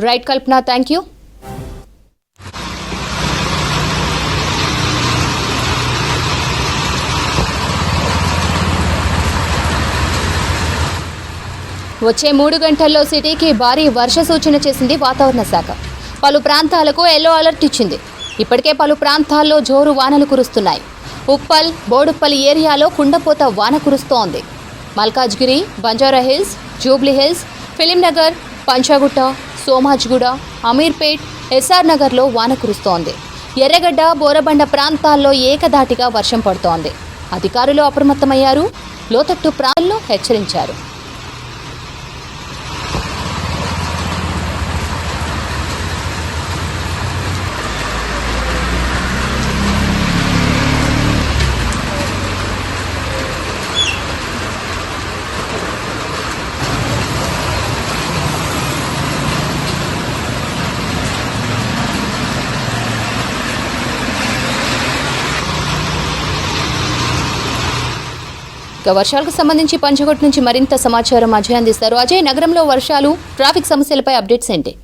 Right Kalpana, thank you. వచ్చే 3 గంటల్లో సిటీకి భారీ వర్ష సూచన చేసింది వాతావరణ శాఖ. పలు ప్రాంతాలకు ఎల్లో అలర్ట్ ఇచ్చింది. ఇప్పటికే పలు ప్రాంతాల్లో జోరు వానలు కురుస్తున్నాయి. ఉప్పల్, బోడుప్పల్ ఏరియాలో కుండపోత వాన కురుస్తోంది. Malkajgiri, Banjara Hills, Jubilee Hills, Filmnagar, Panjagutta, Somajiguda, Ameerpet, SR నగర్లో వాన కురుస్తోంది. ఎర్రగడ్డ, బోరబండ ప్రాంతాల్లో ఏకధాటిగా వర్షం పడుతోంది. అధికారులు అప్రమత్తమయ్యారు. లోతట్టు ప్రాంతాలను హెచ్చరించారు. ఇక వర్షాలకు సంబంధించి పంచగొట్టు నుంచి మరింత సమాచారం అజయ్ అందిస్తారు. అజయ్, నగరంలో వర్షాలు, ట్రాఫిక్ సమస్యలపై అప్డేట్స్ ఏంటి?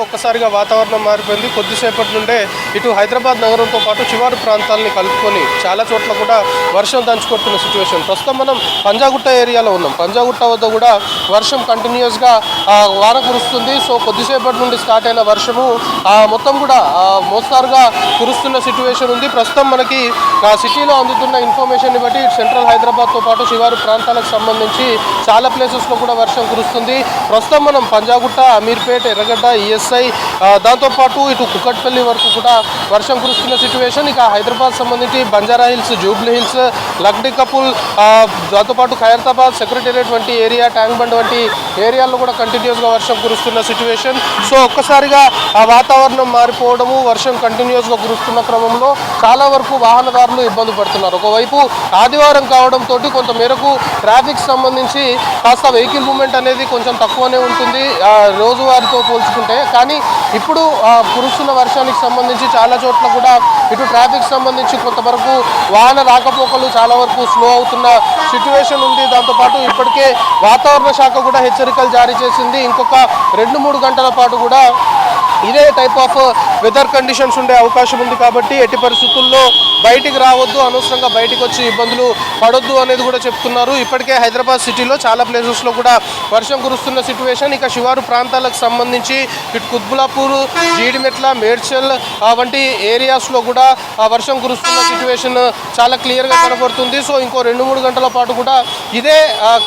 ఒక్కసారిగా వాతావరణం మారిపోయింది. కొద్దిసేపటి నుండే ఇటు హైదరాబాద్ నగరంతో పాటు చివరి ప్రాంతాలని కలుపుకొని చాలా చోట్ల కూడా వర్షం దంచుకొడుతున్న సిచ్యువేషన్. ప్రస్తుతం మనం పంజాగుట్ట ఏరియాలో ఉన్నాం. పంజాగుట్ట వద్ద కూడా వర్షం కంటిన్యూస్గా వాన కురుస్తుంది. సో కొద్దిసేపటి నుండి స్టార్ట్ అయిన వర్షము మొత్తం కూడా మోస్తారుగా కురుస్తున్న సిచ్యువేషన్ ఉంది. ప్రస్తుతం మనకి సిటీలో అందుతున్న ఇన్ఫర్మేషన్ బట్టి సెంట్రల్ హైదరాబాద్తో పాటు శివారు ప్రాంతాలకు సంబంధించి చాలా ప్లేసెస్లో కూడా వర్షం కురుస్తుంది. ప్రస్తుతం మనం పంజాగుట్ట, అమీర్పేట్, ఎర్రగడ్డ, ఈఎస్ఐ, దాంతోపాటు ఇటు కుకట్పల్లి వరకు కూడా వర్షం కురుస్తున్న సిచ్యువేషన్. ఇక హైదరాబాద్ సంబంధించి Banjara hills, Jubilee hills, Lakdi couple, దాంతోపాటు ఖైరతాబాద్, సెక్రటేరియట్ వంటి ఏరియా, ట్యాంక్ బండ్ వంటి ఏరియాల్లో కూడా కంటిన్యూస్గా వర్షం కురుస్తున్న సిచ్యువేషన్. సో ఒక్కసారిగా ఆ వాతావరణం మారిపోవడము, వర్షం కంటిన్యూస్గా కురుస్తున్న క్రమంలో చాలా వరకు వాహనదారులు ఇబ్బంది పడుతున్నారు. ఒకవైపు ఆదివారం కావడంతో కొంత మేరకు ట్రాఫిక్ సంబంధించి కాస్త వెహికల్ మూవ్మెంట్ అనేది కొంచెం తక్కువనే ఉంటుంది రోజువారీతో పోల్చుకుంటే. కానీ ఇప్పుడు కురుస్తున్న వర్షానికి సంబంధించి చాలా చోట్ల కూడా ఇటు ట్రాఫిక్ సంబంధించి కొంతవరకు వాహన రాకపోకలు చాలా వరకు స్లో అవుతున్న సిచ్యువేషన్ ఉంది. దాంతోపాటు ఇప్పటికే వాతావరణ శాఖ కూడా హెచ్చరికలు జారీ చేసింది. ఇంకొక 2-3 గంటల పాటు కూడా ఇదే టైప్ ఆఫ్ వెదర్ కండిషన్స్ ఉండే అవకాశం ఉంది. కాబట్టి ఎట్టి పరిస్థితుల్లో బయటికి రావద్దు, అనవసరంగా బయటికి వచ్చి ఇబ్బందులు పడొద్దు అనేది కూడా చెప్తున్నారు. ఇప్పటికే హైదరాబాద్ సిటీలో చాలా ప్లేసెస్లో కూడా వర్షం కురుస్తున్న సిచ్యువేషన్. ఇక శివారు ప్రాంతాలకు సంబంధించి ఇటు కుత్బులాపూర్, జీడిమెట్ల, మేడ్చల్ వంటి ఏరియాస్లో కూడా వర్షం కురుస్తున్న సిచ్యువేషన్ చాలా క్లియర్గా కనబడుతుంది. సో ఇంకో 2-3 గంటల పాటు కూడా ఇదే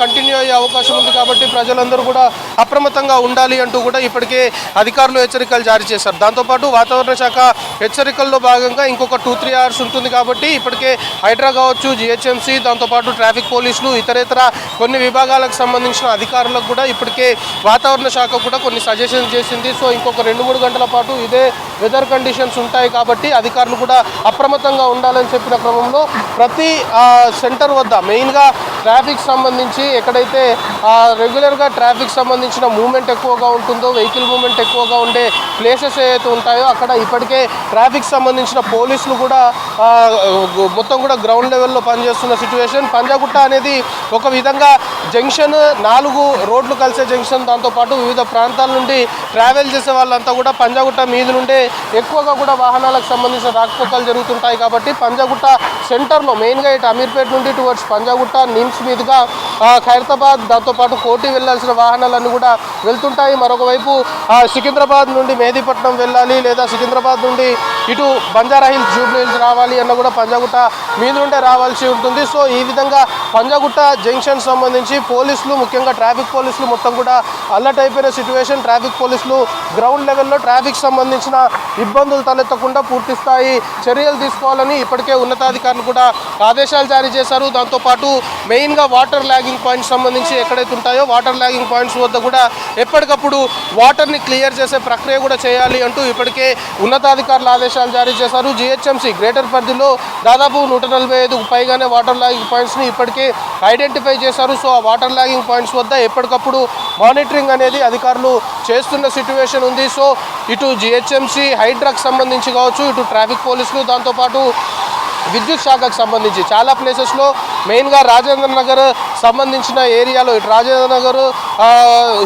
కంటిన్యూ అయ్యే అవకాశం ఉంది. కాబట్టి ప్రజలందరూ కూడా అప్రమత్తంగా ఉండాలి అంటూ కూడా ఇప్పటికే అధికారులు హెచ్చరికలు జారీ చేశారు. దాంతోపాటు వాతావరణ శాఖ హెచ్చరికల్లో భాగంగా ఇంకొక 2-3 అవర్స్ ఉంటుంది. కాబట్టి ఇప్పటికే హైడ్రా కావచ్చు, జిహెచ్ఎంసీ, దాంతోపాటు ట్రాఫిక్ పోలీసులు, ఇతరేతర కొన్ని విభాగాలకు సంబంధించిన అధికారులకు కూడా ఇప్పటికే వాతావరణ శాఖ కూడా కొన్ని సజెషన్స్ చేసింది. సో ఇంకొక 2-3 గంటల పాటు ఇదే వెదర్ కండిషన్స్ ఉంటాయి. కాబట్టి అధికారులు కూడా అప్రమత్తంగా ఉండాలని చెప్పిన క్రమంలో ప్రతి సెంటర్ వద్ద మెయిన్గా ట్రాఫిక్ సంబంధించి ఎక్కడైతే రెగ్యులర్గా ట్రాఫిక్ సంబంధించిన మూవ్మెంట్ ఎక్కువగా ఉంటుందో, వెహికల్ మూవ్మెంట్ ఎక్కువగా ఉండే ప్లేసెస్ ఏవైతే ఉంటాయో అక్కడ ఇప్పటికే ట్రాఫిక్ సంబంధించిన పోలీసులు కూడా మొత్తం కూడా గ్రౌండ్ లెవెల్లో పనిచేస్తున్న సిచ్యువేషన్. పంజాగుట్ట అనేది ఒక విధంగా జంక్షన్, 4 రోడ్లు కలిసే జంక్షన్. దాంతోపాటు వివిధ ప్రాంతాల నుండి ట్రావెల్ చేసే వాళ్ళంతా కూడా పంజాగుట్ట మీద నుండే ఎక్కువగా కూడా వాహనాలకు సంబంధించిన రాకపోకలు జరుగుతుంటాయి. కాబట్టి పంజాగుట్ట సెంటర్లో మెయిన్గా ఇటు అమీర్పేట్ నుండి టువర్డ్స్ పంజాగుట్ట, నిమ్స్ మీదుగా ఖైరతాబాద్, దాంతోపాటు కోటి వెళ్లాల్సిన వాహనాలన్నీ కూడా వెళ్తుంటాయి. మరొక వైపు సికింద్రాబాద్ నుండి మెహదీపట్నం వెళ్ళాలి, లేదా సికింద్రాబాద్ నుండి ఇటు బంజారా హిల్స్, జూబ్లీ హిల్స్ రావాలి అన్న కూడా పంజాగుట్ట మీద నుండే రావాల్సి ఉంటుంది. సో ఈ విధంగా పంజాగుట్ట జంక్షన్ సంబంధించి పోలీసులు, ముఖ్యంగా ట్రాఫిక్ పోలీసులు మొత్తం కూడా అలర్ట్ అయిపోయిన సిచ్యువేషన్. ట్రాఫిక్ పోలీసులు గ్రౌండ్ లెవెల్లో ట్రాఫిక్ సంబంధించిన ఇబ్బందులు తలెత్తకుండా పూర్తి స్థాయి చర్యలు తీసుకోవాలని ఇప్పటికే ఉన్నతాధికారులు కూడా ఆదేశాలు జారీ చేశారు. దాంతోపాటు మెయిన్గా వాటర్ ల్యాగింగ్ పాయింట్స్ సంబంధించి ఎక్కడైతే ఉంటాయో వాటర్ ల్యాగింగ్ పాయింట్స్ వద్ద కూడా ఎప్పటికప్పుడు వాటర్ని క్లియర్ చేసే ప్రక్రియ కూడా చేయాలి అంటూ ఇప్పటికే ఉన్నతాధికారులు ఆదేశాలు జారీ చేశారు. జిహెచ్ఎంసీ గ్రేటర్ పరిధిలో దాదాపు 145కు పైగానే వాటర్ ల్యాగింగ్ పాయింట్స్ని ఇప్పటికే ఐడెంటిఫై చేశారు. సో ఆ వాటర్ ల్యాగింగ్ పాయింట్స్ వద్ద ఎప్పటికప్పుడు మానిటరింగ్ అనేది అధికారులు చేస్తున్న సిచ్యువేషన్ ఉంది. సో ఇటు జిహెచ్ఎంసీ, హైడ్రాకు సంబంధించి కావచ్చు, ఇటు ట్రాఫిక్ పోలీసులు, దాంతోపాటు విద్యుత్ శాఖకు సంబంధించి చాలా ప్లేసెస్లో మెయిన్గా రాజేంద్ర నగర్ సంబంధించిన ఏరియాలో ఇటు రాజేంద్ర నగర్,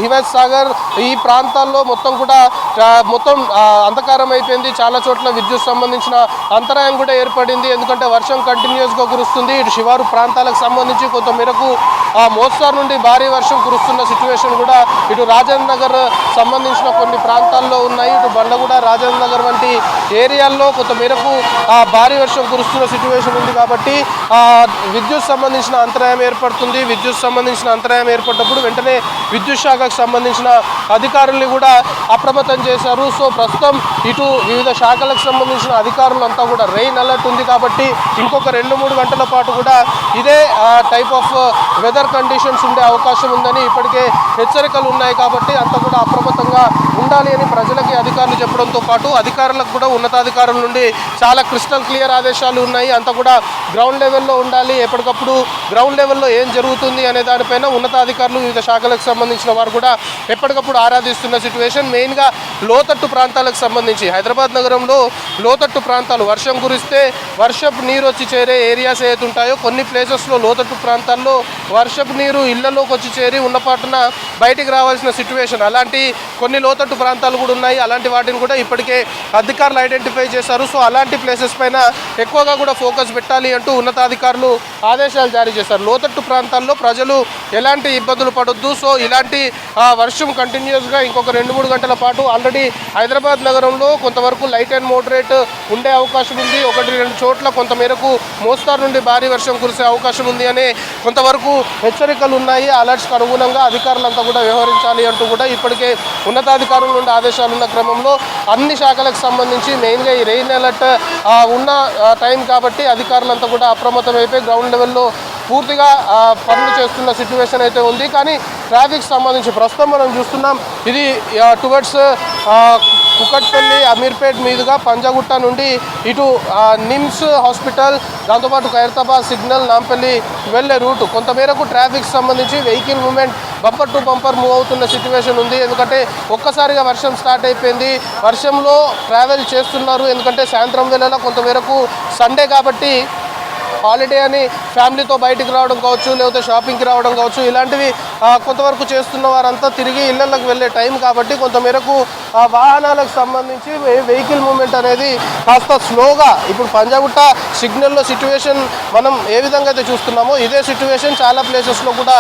హిమత్ సాగర్ ఈ ప్రాంతాల్లో మొత్తం కూడా మొత్తం అంధకారం అయిపోయింది. చాలా చోట్ల విద్యుత్ సంబంధించిన అంతరాయం కూడా ఏర్పడింది. ఎందుకంటే వర్షం కంటిన్యూస్గా కురుస్తుంది. ఇటు శివారు ప్రాంతాలకు సంబంధించి కొంత మేరకు మోస్తారు నుండి భారీ వర్షం కురుస్తున్న సిచ్యువేషన్ కూడా ఇటు రాజేంద్ర నగర్ సంబంధించిన కొన్ని ప్రాంతాల్లో ఉన్నాయి. ఇటు బండ్లగూడ, రాజేంద్ర నగర్ వంటి ఏరియాల్లో కొంత మేరకు భారీ వర్షం కురుస్తున్న సిచ్యువేషన్ ఉంది. కాబట్టి విద్యుత్ సంబంధించిన అంతరాయం ఏర్పడుతుంది. విద్యుత్ సంబంధించిన అంతరాయం ఏర్పడినప్పుడు వెంటనే విద్యుత్ శాఖకు సంబంధించిన అధికారుల్ని కూడా అప్రమత్తం చేశారు. సో ప్రస్తుతం ఇటు వివిధ శాఖలకు సంబంధించిన అధికారులంతా కూడా రెయిన్ అలర్ట్ ఉంది. కాబట్టి ఇంకొక 2-3 గంటల పాటు కూడా ఇదే టైప్ ఆఫ్ వెదర్ కండిషన్స్ ఉండే అవకాశం ఉందని ఇప్పటికే హెచ్చరికలు ఉన్నాయి. కాబట్టి అంతా కూడా అప్రమత్తంగా ఉండాలి అని ప్రజలకి అధికారులు చెప్పడంతో పాటు అధికారులకు కూడా ఉన్నతాధికారుల నుండి చాలా క్రిస్టల్ క్లియర్ ఆదేశాలు ఉన్నాయి. అంతా కూడా గ్రౌండ్ లెవెల్లో ఉండాలి. ఎప్పటికప్పుడు గ్రౌండ్ లెవెల్లో ఏం జరుగుతుంది అనే దానిపైన ఉన్నతాధికారులు వివిధ శాఖలకు సంబంధించిన వారు కూడా ఎప్పటికప్పుడు ఆరాధిస్తున్న సిచ్యువేషన్. మెయిన్గా లోతట్టు ప్రాంతాలకు సంబంధించి హైదరాబాద్ నగరంలో లోతట్టు ప్రాంతాలు వర్షం కురిస్తే వర్షపు నీరు వచ్చి చేరే ఏరియాస్ ఏదైతే ఉంటాయో కొన్ని ప్లేసెస్లో లోతట్టు ప్రాంతాల్లో వర్షపు నీరు ఇళ్లలోకి వచ్చి చేరి ఉన్నపాటున బయటికి రావాల్సిన సిచ్యువేషన్, అలాంటి కొన్ని లోతట్టు ప్రాంతాలు కూడా ఉన్నాయి. అలాంటి వాటిని కూడా ఇప్పటికే అధికారులు ఐడెంటిఫై చేశారు. సో అలాంటి ప్లేసెస్ పైన ఎక్కువగా కూడా ఫోకస్ పెట్టాలి అంటూ ఉన్నతాధికారులు ఆదేశాలు జారీ చేశారు. లోతట్టు ప్రాంతాల్లో ప్రజలు ఎలాంటి ఇబ్బందులు పడొద్దు. సో ఇలాంటి వర్షం కంటిన్యూస్గా ఇంకొక 2-3 గంటల పాటు ఆల్రెడీ హైదరాబాద్ నగరంలో కొంతవరకు లైట్ అండ్ మోడరేట్ ఉండే అవకాశం ఉంది. 1-2 చోట్ల కొంతమేరకు మోస్తారు నుండి భారీ వర్షం కురిసే అవకాశం ఉంది అనే కొంతవరకు హెచ్చరికలు ఉన్నాయి. అలర్ట్స్కి అనుగుణంగా అధికారులంతా కూడా వ్యవహరించాలి అంటూ కూడా ఇప్పటికే ఉన్నతాధికారుల నుండి ఆదేశాలు ఉన్న క్రమంలో అన్ని శాఖలకు సంబంధించి మెయిన్గా ఈ రెయిన్ అలర్ట్ ఉన్న టైం కాబట్టి అధికారులంతా కూడా అప్రమత్తం అయిపోయి గ్రౌండ్ లెవెల్లో పూర్తిగా పనులు చేస్తున్న సిచ్యువేషన్ అయితే ఉంది. కానీ ట్రాఫిక్ సంబంధించి ప్రస్తుతం మనం చూస్తున్నాం ఇది టువర్డ్స్ కుకట్పల్లి, అమీర్పేట్ మీదుగా పంజాగుట్ట నుండి ఇటు నిమ్స్ హాస్పిటల్, దాంతోపాటు ఖైరతాబాద్ సిగ్నల్, నాంపల్లి వెళ్ళే రూటు కొంతమేరకు ట్రాఫిక్ సంబంధించి vehicle movement bumper to bumper move అవుతున్న సిచ్యువేషన్ ఉంది. ఎందుకంటే ఒక్కసారిగా వర్షం స్టార్ట్ అయిపోయింది. వర్షంలో ట్రావెల్ చేస్తున్నారు. ఎందుకంటే సాయంత్రం వేళలో కొంతమేరకు సండే కాబట్టి హాలిడే అని ఫ్యామిలీతో బయటికి రావడం కావచ్చు, లేకపోతే షాపింగ్కి రావడం కావచ్చు, ఇలాంటివి కొంతవరకు చేస్తున్న వారంతా తిరిగి ఇళ్లలోకి వెళ్ళే టైం కాబట్టి కొంతమేరకు వాహనాలకు సంబంధించి వెహికల్ మూవ్మెంట్ అనేది కాస్త స్లోగా ఇప్పుడు పంజాగుట్ట సిగ్నల్లో సిచ్యువేషన్ మనం ఏ విధంగా అయితే చూస్తున్నామో ఇదే సిచ్యువేషన్ చాలా ప్లేసెస్లో కూడా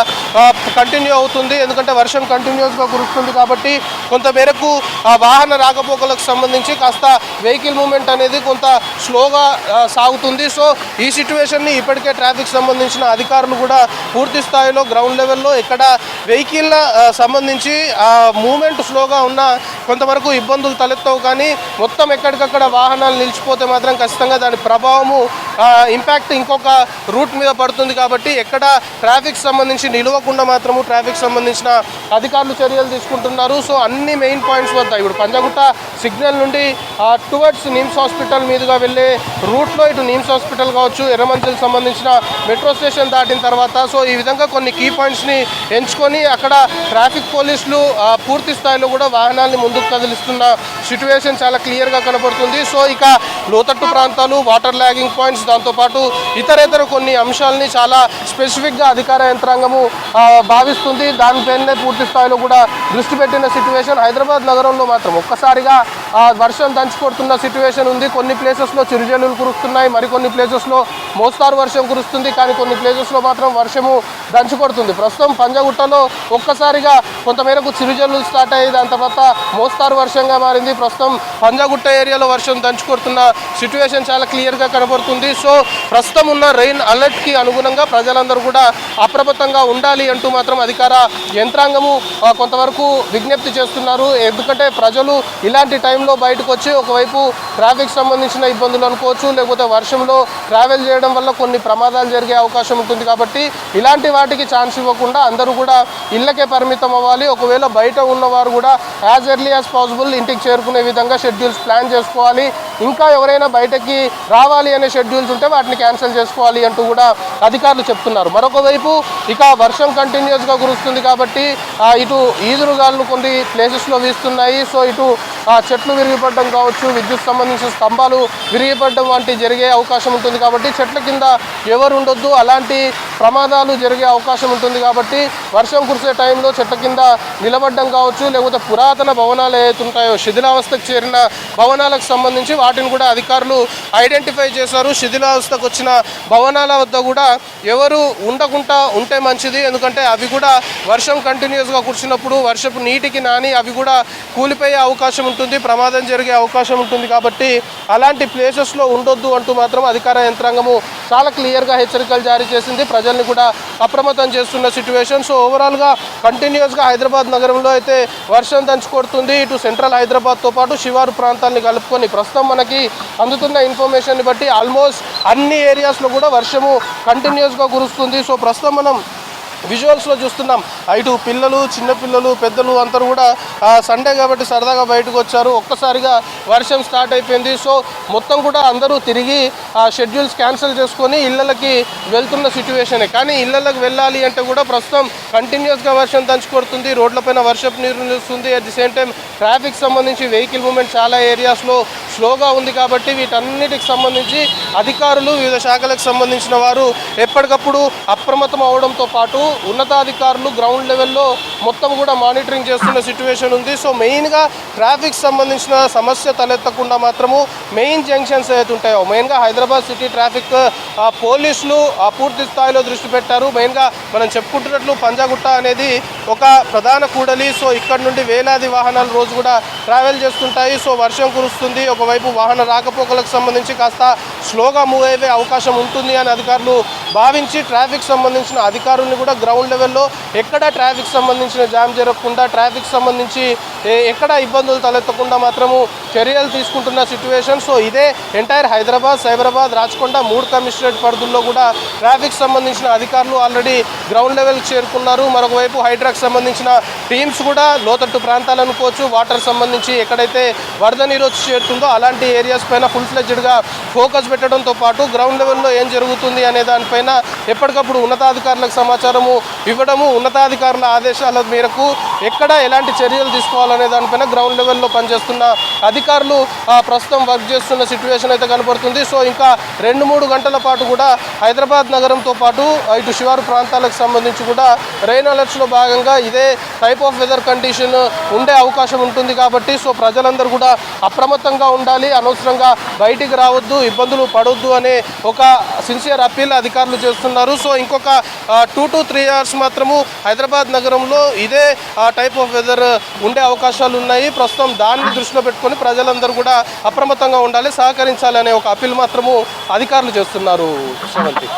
కంటిన్యూ అవుతుంది. ఎందుకంటే వర్షం కంటిన్యూస్గా కురుస్తుంది కాబట్టి కొంతమేరకు వాహన రాకపోకలకు సంబంధించి కాస్త వెహికల్ మూవ్మెంట్ అనేది కొంత స్లోగా సాగుతుంది. సో ఈ సిచ్యువేషన్ని ఇప్పటికే ట్రాఫిక్ సంబంధించిన అధికారులు కూడా పూర్తి స్థాయిలో గ్రౌండ్ లెవెల్లో ఎక్కడ వెహికల్ సంబంధించి మూవ్మెంట్ స్లోగా ఉన్న కొంతవరకు ఇబ్బందులు తలెత్తవు. కానీ మొత్తం ఎక్కడికక్కడ వాహనాలు నిలిచిపోతే మాత్రం ఖచ్చితంగా దాని ప్రభావము ఇంపాక్ట్ ఇంకొక రూట్ మీద పడుతుంది. కాబట్టి ఎక్కడ ట్రాఫిక్ సంబంధించి నిలవకుండా మాత్రము ట్రాఫిక్ సంబంధించిన అధికారులు చర్యలు తీసుకుంటున్నారు. సో అన్ని మెయిన్ పాయింట్స్ వద్ద ఇప్పుడు పంజాగుట్ట సిగ్నల్ నుండి టువర్డ్స్ నిమ్స్ హాస్పిటల్ మీదుగా వెళ్ళే రూట్లో ఇటు నిమ్స్ హాస్పిటల్ కావచ్చు, ఎర్రమంచిల్ సంబంధించిన మెట్రో స్టేషన్ దాటిన తర్వాత సో ఈ విధంగా కొన్ని కీ పాయింట్స్ని ఎంచుకొని అక్కడ ట్రాఫిక్ పోలీసులు పూర్తి స్థాయిలో కూడా వాహనాల్ని ముందుకు కదిలిస్తున్న సిచ్యువేషన్ చాలా క్లియర్గా కనబడుతుంది. సో ఇక లోతట్టు ప్రాంతాలు, వాటర్ ల్యాగింగ్ పాయింట్స్, దాంతోపాటు ఇతరేతర కొన్ని అంశాలని చాలా స్పెసిఫిక్గా అధికార యంత్రాంగము భావిస్తుంది. దానిపైనే పూర్తి స్థాయిలో కూడా దృష్టి పెట్టిన సిచ్యువేషన్. హైదరాబాద్ నగరంలో మాత్రం ఒక్కసారిగా వర్షం దంచుకొడుతున్న సిచ్యువేషన్ ఉంది. కొన్ని ప్లేసెస్లో చిరుజల్లులు కురుస్తున్నాయి, మరికొన్ని ప్లేసెస్లో మోస్తారు వర్షం కురుస్తుంది. కానీ కొన్ని ప్లేసెస్లో మాత్రం వర్షము దంచుకొడుతుంది. ప్రస్తుతం పంజాగుట్టలో ఒక్కసారిగా కొంతమేరకు చిరుజల్లులు స్టార్ట్ అయ్యి దాని తర్వాత మోస్తారు వర్షంగా మారింది. ప్రస్తుతం పంజాగుట్ట ఏరియాలో వర్షం దంచుకొడుతున్న సిచ్యువేషన్ చాలా క్లియర్గా కనబడుతుంది. సో ప్రస్తుతం ఉన్న రెయిన్ అలర్ట్కి అనుగుణంగా ప్రజలందరూ కూడా అప్రమత్తంగా ఉండాలి అంటూ మాత్రం అధికార యంత్రాంగము కొంతవరకు విజ్ఞప్తి చేస్తున్నారు. ఎందుకంటే ప్రజలు ఇలాంటి టైంలో బయటకు వచ్చి ఒకవైపు ట్రాఫిక్ సంబంధించిన ఇబ్బందులు అనుకోవచ్చు, లేకపోతే వర్షంలో ట్రావెల్ చేయడం వల్ల కొన్ని ప్రమాదాలు జరిగే అవకాశం ఉంటుంది. కాబట్టి ఇలాంటి వాటికి ఛాన్స్ ఇవ్వకుండా అందరూ కూడా ఇళ్ళకే పరిమితం అవ్వాలి. ఒకవేళ బయట ఉన్నవారు కూడా యాజ్ ఎర్లీ యాజ్ పాసిబుల్ ఇంటికి చేరుకునే విధంగా షెడ్యూల్స్ ప్లాన్ చేసుకోవాలి. ఇంకా ఎవరైనా బయటకి రావాలి అనే షెడ్యూల్స్ ఉంటే వాటిని క్యాన్సిల్ చేసుకోవాలి అంటూ కూడా అధికారులు చెప్తున్నారు. మరొక వైపు ఇక వర్షం కంటిన్యూస్గా కురుస్తుంది కాబట్టి ఇటు ఈదురుగాలు కొన్ని ప్లేసెస్లో వీస్తున్నాయి. సో ఇటు చెట్లు విరిగిపడడం కావచ్చు, విద్యుత్ సంబంధించిన స్తంభాలు విరిగిపడడం వంటి జరిగే అవకాశం ఉంటుంది. కాబట్టి చెట్ల కింద ఎవరు ఉండొద్దు, అలాంటి ప్రమాదాలు జరిగే అవకాశం ఉంటుంది కాబట్టి వర్షం కురిసే టైంలో చెట్ల కింద నిలబడడం కావచ్చు, లేకపోతే పురాతన భవనాలు ఏవైతే ఉంటాయో శిథిలావస్థకు చేరిన భవనాలకు సంబంధించి వాటిని కూడా అధికారులు ఐడెంటిఫై చేశారు. శిథిలావస్థకు వచ్చిన భవనాల వద్ద కూడా ఎవరు ఉండకుండా ఉంటే మంచిది, ఎందుకంటే అవి కూడా వర్షం కంటిన్యూస్గా కురిసినప్పుడు వర్షపు నీటికి నాని అవి కూడా కూలిపోయే అవకాశం ఉంటుంది, ప్రమాదం జరిగే అవకాశం ఉంటుంది. కాబట్టి అలాంటి ప్లేసెస్లో ఉండొద్దు అంటూ మాత్రం అధికార యంత్రాంగము చాలా క్లియర్గా హెచ్చరికలు జారీ చేసింది, ప్రజల్ని కూడా అప్రమత్తం చేస్తున్న సిచ్యువేషన్. సో ఓవరాల్గా కంటిన్యూస్గా హైదరాబాద్ నగరంలో అయితే వర్షం దంచుకొడుతుంది. ఇటు సెంట్రల్ హైదరాబాద్తో పాటు శివారు ప్రాంతాలని కలుపుకొని ప్రస్తుతం మనకి అందుతున్న ఇన్ఫర్మేషన్ని బట్టి ఆల్మోస్ట్ అన్ని ఏరియాస్లో కూడా వర్షము కంటిన్యూస్గా కురుస్తుంది. సో ప్రస్తుతం మనం విజువల్స్లో చూస్తున్నాం, ఇటు పిల్లలు, చిన్నపిల్లలు, పెద్దలు అందరూ కూడా సండే కాబట్టి సరదాగా బయటకు వచ్చారు. ఒక్కసారిగా వర్షం స్టార్ట్ అయిపోయింది. సో మొత్తం కూడా అందరూ తిరిగి షెడ్యూల్స్ క్యాన్సిల్ చేసుకొని ఇళ్ళకి వెళ్తున్న సిచ్యువేషనే. కానీ ఇళ్ళకి వెళ్ళాలి అంటే కూడా ప్రస్తుతం కంటిన్యూస్గా వర్షం దంచుకొడుతుంది, రోడ్లపైన వర్షపు నీరు నిలుస్తుంది. At the same time traffic సంబంధించి వెహికల్ మూవ్మెంట్ చాలా ఏరియాస్లో స్లోగా ఉంది. కాబట్టి వీటన్నిటికి సంబంధించి అధికారులు, వివిధ శాఖలకు సంబంధించిన వారు ఎప్పటికప్పుడు అప్రమత్తం అవడంతో పాటు ఉన్నతాధికారులు గ్రౌండ్ లెవెల్లో మొత్తం కూడా మానిటరింగ్ చేస్తున్న సిచ్యువేషన్ ఉంది. సో మెయిన్గా ట్రాఫిక్ సంబంధించిన సమస్య తలెత్తకుండా మాత్రము మెయిన్ జంక్షన్స్ ఏవైతే ఉంటాయో, మెయిన్గా హైదరాబాద్ సిటీ ట్రాఫిక్ పోలీసులు పూర్తి స్థాయిలో దృష్టి పెట్టారు. మెయిన్గా మనం చెప్పుకుంటున్నట్లు పంజాగుట్ట అనేది ఒక ప్రధాన కూడలి. సో ఇక్కడ నుండి వేలాది వాహనాలు రోజు కూడా ట్రావెల్ చేస్తుంటాయి. సో వర్షం కురుస్తుంది, ఒకవైపు వాహన రాకపోకలకు సంబంధించి కాస్త స్లోగా మూవ్ అయ్యే అవకాశం ఉంటుంది అని అధికారులు భావించి ట్రాఫిక్ సంబంధించిన అధికారుల్ని కూడా గ్రౌండ్ లెవెల్లో ఎక్కడ ట్రాఫిక్ సంబంధించిన జామ్ జరగకుండా, ట్రాఫిక్ సంబంధించి ఎక్కడ ఇబ్బందులు తలెత్తకుండా మాత్రము చర్యలు తీసుకుంటున్న సిచ్యువేషన్. సో ఇదే ఎంటైర్ హైదరాబాద్, సైబరాబాద్, రాచకొండ 3 కమిషనరేట్ పరిధుల్లో కూడా ట్రాఫిక్ సంబంధించిన అధికారులు ఆల్రెడీ గ్రౌండ్ లెవెల్కి చేరుకున్నారు. మరొకవైపు హైడ్రాక్ సంబంధించిన టీమ్స్ కూడా లోతట్టు ప్రాంతాలు అనుకోవచ్చు, వాటర్ సంబంధించి ఎక్కడైతే వరద నీరు వచ్చి చేరుతుందో అలాంటి ఏరియాస్ పైన ఫుల్ ఫ్లెడ్జ్డ్గా ఫోకస్ పెట్టడంతో పాటు గ్రౌండ్ లెవెల్లో ఏం జరుగుతుంది అనే దానిపైన ఎప్పటికప్పుడు ఉన్నతాధికారులకు సమాచారము ఇవ్వడము, ఉన్నతాధికారుల ఆదేశాల మేరకు ఎక్కడ ఎలాంటి చర్యలు తీసుకోవాలనే దానిపైన గ్రౌండ్ లెవెల్లో పనిచేస్తున్న అధికారులు ప్రస్తుతం వర్క్ చేస్తున్న సిచ్యువేషన్ అయితే కనపడుతుంది. సో ఇంకా 2-3 గంటల పాటు కూడా హైదరాబాద్ నగరంతో పాటు ఇటు శివారు ప్రాంతాలకు సంబంధించి కూడా రెయిన్ అలర్ట్స్లో భాగంగా ఇదే టైప్ ఆఫ్ వెదర్ కండిషన్ ఉండే అవకాశం ఉంటుంది. కాబట్టి సో ప్రజలందరూ కూడా అప్రమత్తంగా ఉండాలి, అనవసరంగా బయటికి రావద్దు, ఇబ్బందులు పడొద్దు అనే ఒక సిన్సియర్ అప్పీల్ అధికారులు చేస్తున్నారు. సో ఇంకొక 2 to 3 అవర్స్ మాత్రము హైదరాబాద్ నగరంలో ఇదే టైప్ ఆఫ్ వెదర్ ఉండే అవకాశాలు ఉన్నాయి. ప్రస్తుతం దాన్ని దృష్టిలో పెట్టుకొని ప్రజలందరూ కూడా అప్రమత్తంగా ఉండాలి, సహకరించాలి అనే ఒక అప్పీల్ మాత్రము అధికారులు చేస్తున్నారు. శ్రవంతి.